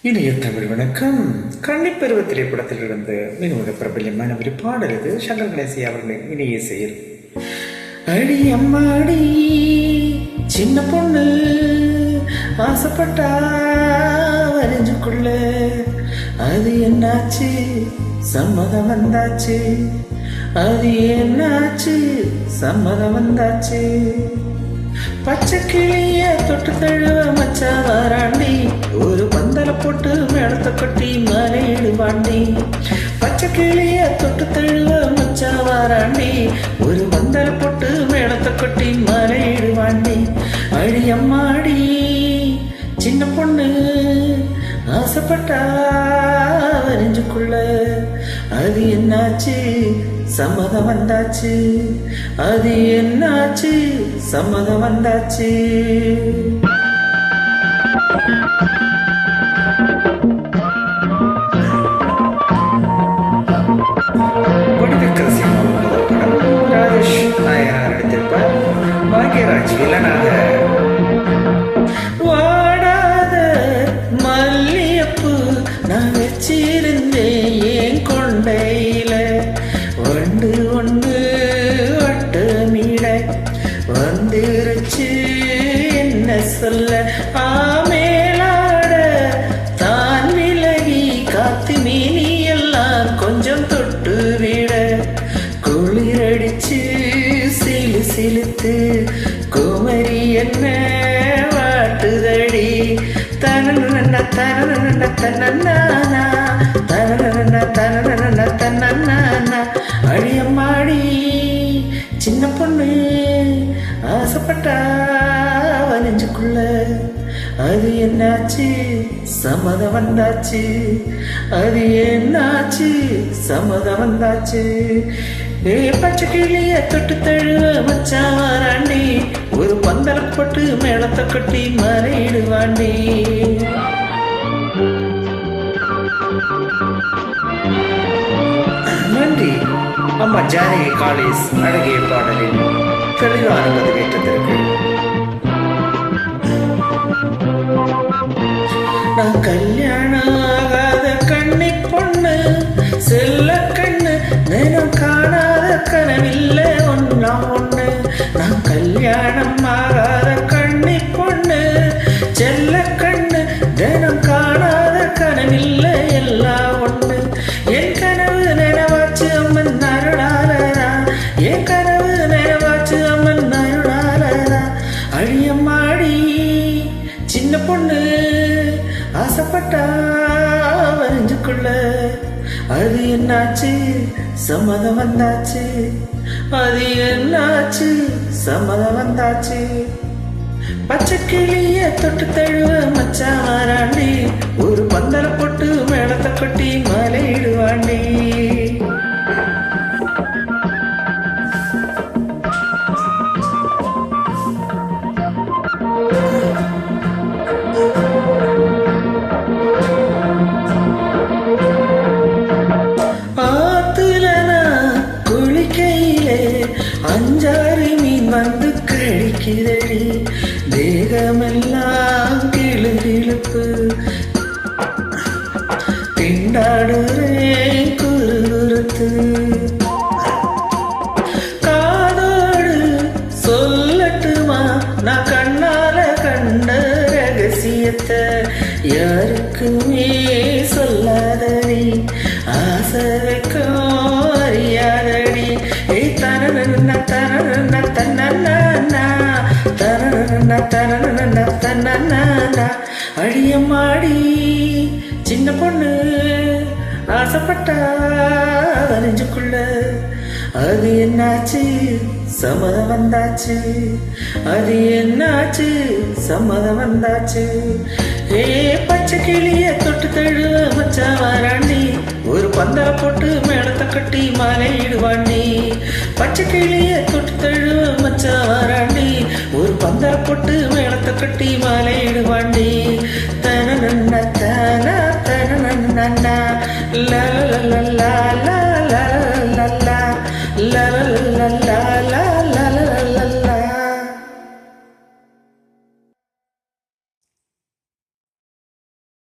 இனிய தமிழ் வணக்கம். கன்னிப்பருவ திரைப்படத்திலிருந்து மிக பிரபலமான ஒரு பாடல் இது. சங்கர் கணேசி அவர்களின் இனிய செயல். அடி அம்மாடி சின்ன பொண்ணு ஆசைப்பட்டா வரைஞ்சுக்குள்ள அது என்னாச்சு, சம்மதம் வந்தாச்சு. அது என்னாச்சு, சம்மதம் வந்தாச்சு. பச்சை கிளிய தொட்டு தழுவ மச்சா வாராண்டி, ஒரு பந்தல போட்டு மேளத்தை கட்டி மலையிடு வாண்டி. பச்சை கிளிய தொட்டு தழுவ மச்சா வாராண்டி, ஒரு பந்தல போட்டு மேளத்தை கட்டி மலையிடு வாண்டி. அடி அம்மாடி சின்ன பொண்ணு ஆசைப்பட்டா வரைஞ்சுக்குள்ள அது என்னாச்சு, சம்மதம் வந்தாச்சு. அது என்னாச்சு, சம்மதம் வந்தாச்சு. ராஜேஷ் நாயனார் நடித்திருப்பார். பாக்யராஜ் வில்லனாக. வாடாத மல்லியப்பு நான் வச்சிருந்தேன் என் கொண்டையில, வண்டு ஒன்று வட்டு மீட வந்துருச்சு என்ன சொல்ல. ஆமேலாட தான் விலகி காத்து மீனி எல்லாம் கொஞ்சம் தொட்டு விட, குளிரடிச்சு சிலு சிலுத்து குமரி என்ன வாட்டுதடி. தனன தனன தனனா தனன தனன தனனா. அடியம்மாடி சின்ன பொண்ணு ஆசைப்பட்டா வலிஞ்சுக்குள்ள அது என்னாச்சு, சம்மதம் வந்தாச்சு. அது என்னாச்சு, சம்மதம் வந்தாச்சு. பச்சை கிளிய தொட்டு தழுவ மச்சா வாராண்டி, ஒரு பந்தல போட்டு மேளத்தை கட்டி மறையிடுவாண்டி. நன்றி அம்மா ஜானகி காலேஜ் அழகிய பாடலின் தெளிவான பதிவேற்றத்திற்கு. நான் கல்யாணம் ஆகாத கண்ணி பொண்ணு, செல்ல கண்ணு நேரம் காணாத கனவில்லை ஒன்னா ஒண்ணு. நான் கல்யாணம் ஆகாத கண்ணி பொண்ணு, செல்ல கண்ணு நேரம் காணாத கனவில்லை எல்லாம் ஒண்ணு. என் கனவு நினைவாச்சு அம்மன் அருளாளரா, என் கனவு நினைவாச்சு அம்மன் அருளாளரா. அழியம்மாடி சின்ன பொண்ணு ஆசைப்பட்டா வரைஞ்சுக்குள்ள அது என்னாச்சு, சம்மதம் வந்தாச்சு. அது என்னாச்சு, சம்மதம் வந்தாச்சு. பச்சை கிளிய தொட்டு தழுவ மச்சா வாராண்டி, ஒரு பந்தல போட்டு மேளத்தை கொட்டி மலையிடுவாண்டி. அஞ்சாறு மீன் வந்து கழிக்கிறடி, தேகமெல்லாம் கிளுகிழுப்பு, திண்டாடுறேன் குறுகுறுத்து. காதோடு சொல்லட்டுமா நான் கண்ணால கண்ட ரகசியத்தை, யாருக்குமே சொல்லாதடி, ஆசை வைக்கும் அறியாதடி. தனன தனன தனனா தனன தனன தனனா. அழியம்மாடி சின்ன பொண்ணு ஆசைப்பட்டா வரைஞ்சுக்குள்ள அது என்னாச்சு, சம்மதம் வந்தாச்சு. அது என்னாச்சு, சம்மதம் வந்தாச்சு. பச்சை கிளிய தொட்டு தழுவ மச்சா வாராண்டி, ஒரு பந்தல போட்டு மேளத்தை கட்டி மலையிடுவாண்டி. பச்சை கிளிய தொட்டு தழுவ மச்சா வாராண்டி, ஒரு பந்தல போட்டு மேளத்தை கட்டி மலையிடுவாண்டி. தனன